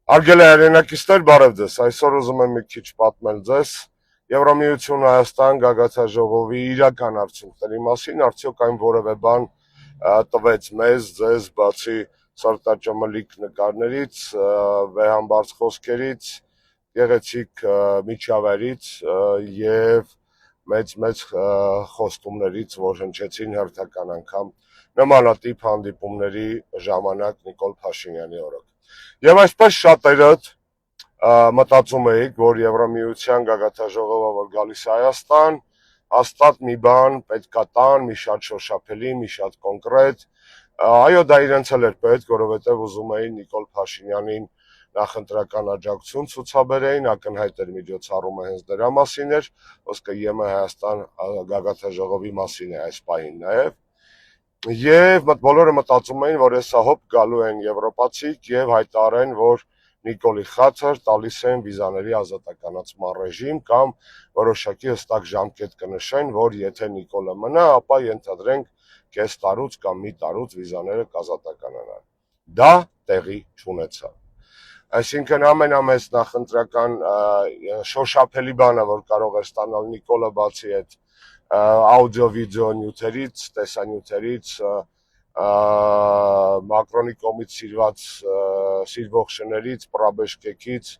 Արգել է հայրենակիցներ, բարև ձեզ, այսօր ուզում եմ մի քիչ պատմել ձեզ Եվրամիություն Հայաստան գագաթնաժողովի իրական արդյունքների մասին, արդյոք այն որևէ բան տվեց մեզ, ձեզ, բացի սրտաճմլիկ նկարներից, վեհամբարձ խոսքերից, գեղեցիկ միջավայրից եւ մեծ խոստումներից, որ հնչեցին հերթական անգամ նմանատիպ հանդիպումների ժամանակ Նիկոլ Փաշինյանի օրոք։ Եվ այսպես շատերդ մտածում էիք, որ Եվրամիության գագաթնաժողովը որ գալիս է Հայաստան, հաստատ մի բան պետքա տան, մի շատ շոշափելի, մի շատ կոնկրետ, այո դա իրենց էլ էր պետք, որովհետև ուզում էին Նիկոլ Փաշինյանին նախընտրական աջակցություն ցուցաբերեին, ակնհայտ էր միջոցառումը հենց դրա մասին էր, ոսկե ԵՄ Հայաստան գագաթնաժողովի մասին է այս պահին նաև։ Եվ բոլորը մտածում էին, որ հեսա հոպ գալու են եվրոպացիք եւ հայտարարեն, որ Նիկոլի խաթր տալիս են վիզաների ազատականացման ռեժիմ կամ որոշակի հստակ ժամկետ կնշեն, որ եթե Նիկոլը մնա, ապա ենթադրենք կես տարուց կամ մի տարուց վիզաները կազատականանան։ Դա տեղի չունեցավ։ Այսինքն ամենամեծ նախընտրական շոշափելի բանը, որ կարող էր ստանալ Նիկոլը բացի այդ աուդիո-վիդեո նյութերից, տեսանյութերից, Մակրոնի կողմից սիրվող շներից, պրաբեժկեքից,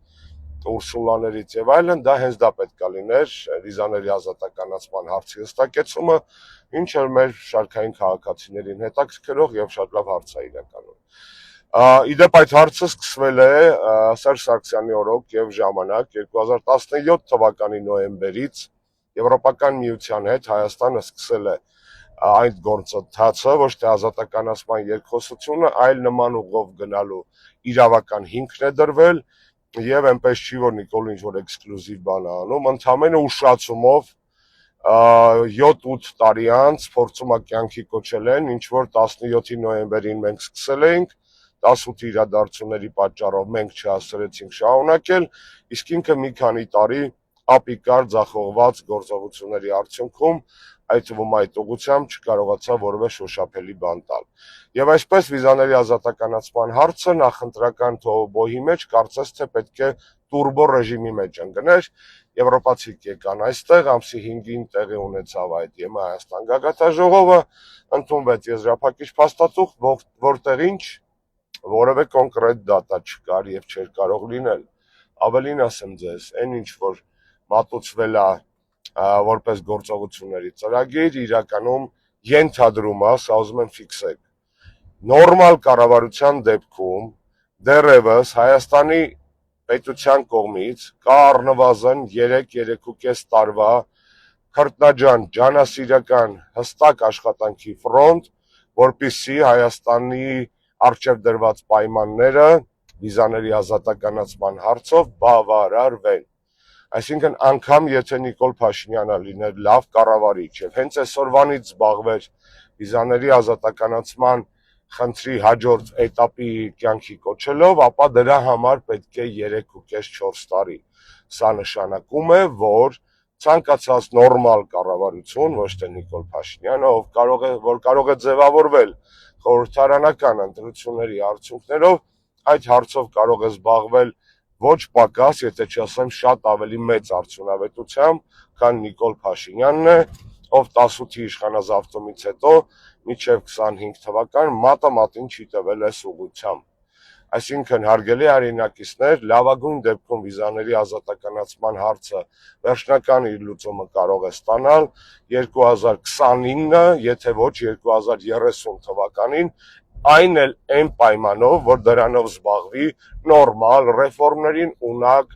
ուրսուլաներից եւ այլն, դա հենց դա պետք է լիներ վիզաների ազատականացման հարցի հստակեցումը, ինչ էր մեր շարքային քաղաքացիներին հետաքրքրող եւ շատ լավ հարց է իրականում։ Իդեպ այդ հարցը սկսվել է Սերժ Սարգսյանի օրոք եւ ժամանակ 2017 թվականի նոյեմբերից Եվրոպական միության հետ Հայաստանը սկսել է այդ գործընթացը, ոչ թե ազատականացման երկխոսությունը, այլ նման ուղով գնալու իրավական հիմքն է դրվել եւ այնպես չի, որ Նիկոլը ինչ-որ էքսկլյուզիվ բան է անում, ընդհանրապես ուշացումով 7-8 տարի անց փորձում է կյանքի կոչել են, ինչ որ 17-ի նոյեմբերին մենք սկսել էինք, 18 իրադարձությունների պատճառով մենք չհասցրեցինք շարունակել, իսկ ինքը մի քանի տարի ապիկար ձախողված գործողությունների արդյունքում այդ թվում այդ ուղղությամբ չկարողացավ որևէ շոշափելի բան տալ։ Եվ այսպես վիզաների ազատականացման հարցը նախընտրական թոհուբոհի մեջ կարծես թե պետք է տուրբո ռեժիմի մեջ ընկներ, եվրոպացիք եկան այստեղ, ամսի 5-ին տեղի ունեցավ այդ ԵՄ Հայաստան գագաթնաժողովը, ընդունվեց եզրափակիչ փաստաթուղթ, որտեղ ինչ որևէ կոնկրետ դատա չկար եւ չէր կարող լինել։ Ավելին ասեմ ձեզ, այն ինչ որ մատուցվել է որպես գործողությունների ծրագիր, իրականում ենթադրում է, սա ուզում եմ ֆիքսեք։ Նորմալ կառավարության դեպքում դեռևս Հայաստանի պետության կողմից կա առնվազն 3-3.5 տարվա քրտնաջան ջանասիրական հստակ աշխատանքի ֆրոնտ, որպեսզի Հայաստանի առջև դրված պայմանները վիզաների ազատականացման հարցով բավարարվեն։ Այսինքն անգամ եթե Նիկոլ Փաշինյանը լիներ լավ կառավարիչ եւ հենց այսօրվանից զբաղվեր վիզաների ազատականացման խնդրի հաջորդ этаպի կյանքի կոչելով, ապա դրա համար պետք է 3.5-4 տարի։ Սա նշանակում է, որ ցանկացած նորմալ կառավարություն, ոչ թե Նիկոլ Փաշինյանը, որ կարող է ձևավորվել խորհրդարանական ընտրությունների արդյունքներով, այդ հարցով կարող է զբաղվել ոչ պակաս, եթե չասեմ շատ ավելի մեծ արդյունավետությամբ, քան Նիկոլ Փաշինյանն է, ով 18-ի իշխանազավթումից հետո մինչև 25 թվական մատը մատին չի տվել այս ուղղությամբ։ Այսինքն հարգելի հայրենակիցներ, լավագույն դեպքում վիզաների ազատականացման հարցը վերջնական իր լուծումը կարող է ստանալ 2029, եթե ոչ 2030 թվականին, այն էլ այն պայմանով, որ դրանով զբաղվի նորմալ ռեֆորմներին ունակ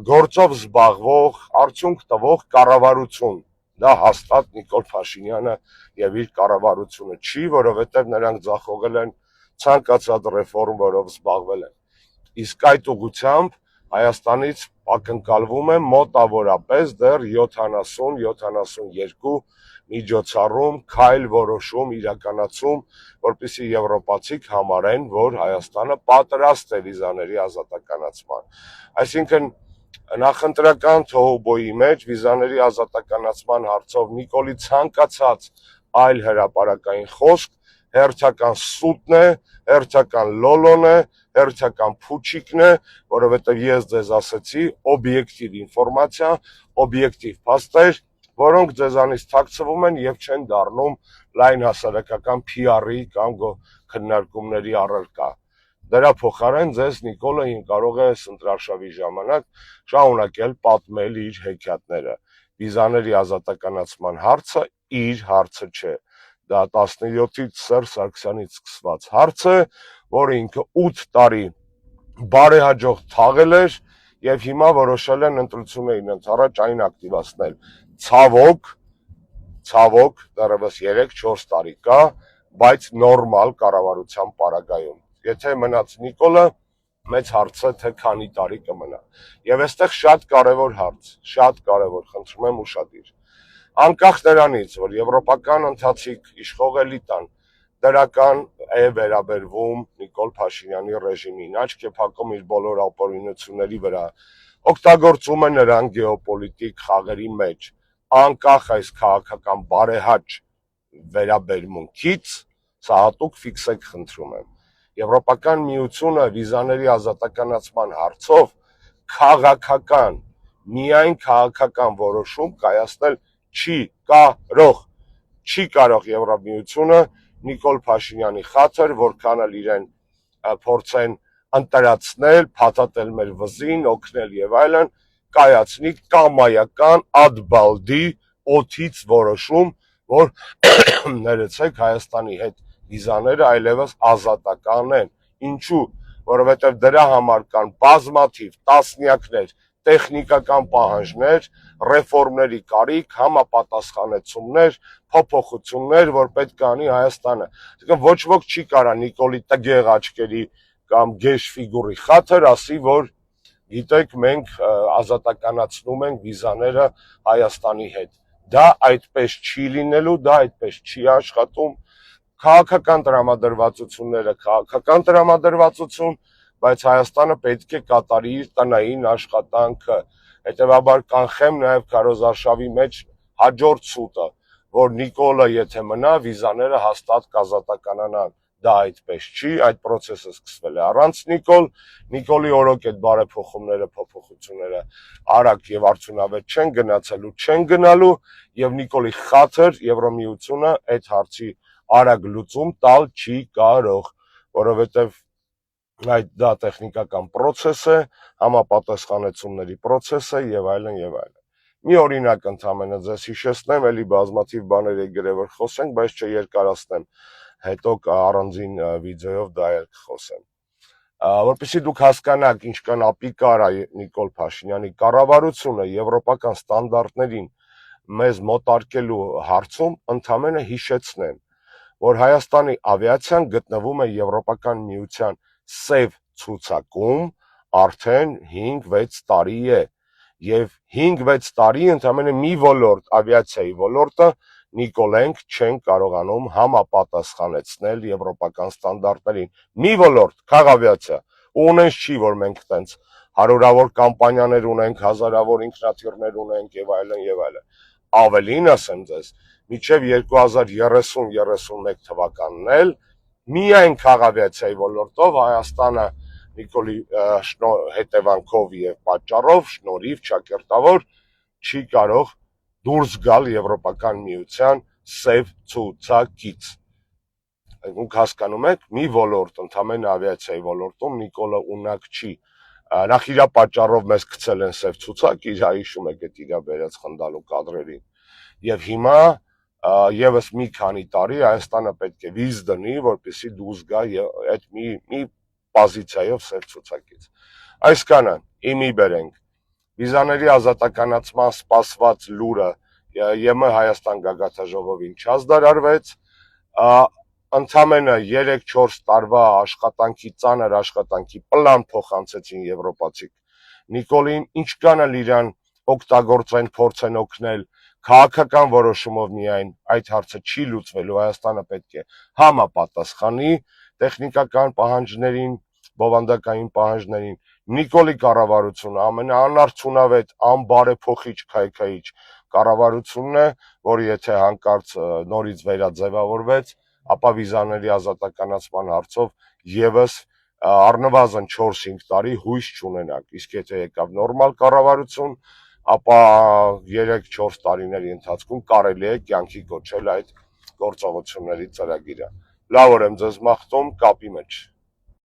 գործով զբաղվող, արդյունք տվող կառավարություն։ Դա հաստատ Նիկոլ Փաշինյանը եւ իր կառավարությունը չի, որովհետեւ նրանք ձախողել են ցանկացած ռեֆորմ, որով զբաղվել են։ Իսկ այդ ուղղությամբ Հայաստանից ակնկալվում է մոտավորապես դեռ 70-72 միջոցառում, քայլ որոշում, իրականացում, որպեսզի եվրոպացիք համարեն, որ Հայաստանը պատրաստ է վիզաների ազատականացման։ Այսինքն նախընտրական թոհուբոյի մեջ վիզաների ազատականացման հարցով Նիկոլի ցանկացած այլ հրապարակային խոսք հերթական սուտն է, հերթական լոլոն է, հերթական փուչիկն է, որովհետև ես ձեզ ասեցի, օբյեկտիվ ինֆորմացիա, օբյեկտիվ փաստեր, որոնք ձեզանից թաքցվում են եւ չեն դառնում լայն հասարակական PR-ի կամ քննարկումների առարկա։ Դրա փոխարեն ձեզ Նիկոլը կարող է սնտրարշավի ժամանակ շարունակել պատմել իր հեքիաթները։ Վիզաների ազատականացման հարցը իր հարցը չէ։ Դա 17-ից Սերժ Սարգսյանից սկսված հարց է, որը ինքը 8 տարի բարեհաջող թաղել էր եւ հիմա որոշել են ընտրություններին ընդառաջ այն ակտիվացնել։ Ցավոք, դեռևս 3-4 տարի կա, բայց նորմալ կառավարության պարագայում։ Եթե մնաց Նիկոլը, մեծ հարց է, թե քանի տարի կմնա։ Եվ այստեղ շատ կարևոր հարց, շատ կարևոր, խնդրում եմ ուշադիր։ Անկախ նրանից, որ եվրոպական ընթացիկ իշխող էլիտան դրական է վերաբերվում Նիկոլ Փաշինյանի ռեժիմին, աչք է փակում իր բոլոր ապօրինությունների վրա, օգտագործում է նրան գեոպոլիտիկ խաղերի մեջ, անկախ այս քաղաքական բարեհաճ վերաբերմունքից, սա հատուկ ֆիքսեք, խնդրում եմ։ Եվրոպական միությունը վիզաների ազատականացման հարցով քաղաքական, միայն քաղաքական որոշում կայացնել չի կարող Եվրամիությունը Նիկոլ Փաշինյանի խաթր, որքան էլ իրեն փորձեն ընտրացնել, փաթաթել մեր վզին, օգնել եւ այլն, կայացնի կամայական ադբալդի օթից որոշում, որ ներեցեք Հայաստանի հետ վիզաները այլևս ազատական են։ Ինչու՞, որովհետև դրա համար կան բազմաթիվ տասնյակներ տեխնիկական պահանջներ, ռեֆորմների կարիք, համապատասխանեցումներ, փոփոխություններ, որ պետք է անի Հայաստանը։ Այսինքն ոչ ոք չի կարա Նիկոլի տգեղ աչքերի կամ գեշ ֆիգուրի խաթր ասի, որ գիտեք, մենք ազատականացնում ենք վիզաները Հայաստանի հետ։ Դա այդպես չի լինելու, դա այդպես չի աշխատում։ Քաղաքական տրամադրվածությունները, քաղաքական տրամադրվածություն, բայց Հայաստանը պետք է կատարի իր տնային աշխատանքը։ Հետևաբար կանխեմ նաև քարոզարշավի մեջ հաջորդ սուտը, որ Նիկոլը եթե մնա, վիզաները հաստատ կազատականանան։ Դա այդպես չի, այդ process-ը սկսվել է առանց Նիկոլի օրոք այդ բարեփոխումները, փոփոխությունները արագ եւ արդյունավետ չեն գնացելու, չեն գնալու եւ Նիկոլի խաթր Եվրամիությունը այդ հարցի արագ լուծում տալ չի կարող, որովհետեւ դա տեխնիկական process է, համապատասխանեցումների process է եւ այլն եւ այլն։ Մի օրինակ ընդհանրապես ձեզ հիշեցնեմ, էլի բազմաթիվ բաներ եք գրել, որ խոսենք, բայց չերկարացնեմ, հետո առանձին վիդեոյով դա էլ կխոսեմ։ Որպեսզի դուք հասկանաք ինչքան ապիկար է Նիկոլ Փաշինյանի կառավարությունը եվրոպական ստանդարտներին մեզ մոտարկելու հարցում, ընդհանրապես հիշեցնեմ, որ Հայաստանի ավիացիան գտնվում է Եվրոպական միության սև ցուցակում արդեն 5-6 տարի է եւ 5-6 տարի ընդհանրապես մի ոլորտ, ավիացիայի ոլորտը Նիկոլենք չեն կարողանում համապատասխանեցնել եվրոպական ստանդարտներին։ Մի ոլորտ, քաղավիացիա, ունենք չի, որ մենք տենց հարյուրավոր կամպանիաներ ունենք, հազարավոր ինքնաթիռներ ունենք եւ այլն եւ այլն։ Ավելին ասեմ ձեզ, մինչև 2030-31 թվականն էլ միայն քաղավիացիայի ոլորտով Հայաստանը Նիկոլի հետևանքով եւ պատճառով, շնորհիվ ճակերտավոր չի կարող դուրս գալ Եվրոպական միության սև ցուցակից։ Դուք հասկանում եք, մի ոլորտ, ընդհանրապես ավիացիայի ոլորտում Նիկոլը ունակ չի։ Նախ իր պատճառով մեզ գցել են սև ցուցակ, իր հիշում եք այդ իր վերած խնդալու կադրերին։ Եվ հիմա եւս մի քանի տարի Հայաստանը պետք է վիզ դնի, որպեսզի դուրս գա այդ մի պոզիցիայով սև ցուցակից։ Այսքանը իմի բերենք։ Վիզաների ազատականացման սպասված լուրը ԵՄ Հայաստան գագաթնաժողովին չազդարարվեց, ընդամենը 3-4 տարվա աշխատանքի ծանր աշխատանքի պլան փոխանցեցին եվրոպացիք Նիկոլին, ինչքան էլ իրան օգտագործեն, փորձեն օգնել, քաղաքական որոշումով միայն այդ հարցը չի լուծվելու, Հայաստանը պետք է համապատասխանի տեխնիկական պահանջներին, բովանդակային պահանջներին։ Նիկոլի կառավարությունը ամենաանարդյունավետ, անբարեփոխիչ, քայքայիչ կառավարությունն է, որը եթե հանկարծ նորից վերաձևավորվեց, ապա վիզաների ազատականացման հարցով եւս առնվազն 4-5 տարի հույս չունենաք, իսկ եթե եկավ նորմալ կառավարություն, ապա 3-4 տարիների ընթացքում կարելի է կյանքի կոչել այդ գործողությունների ծրագիրը։ Լավ օրեմ ձեզ մաղթում, կապի մեջ։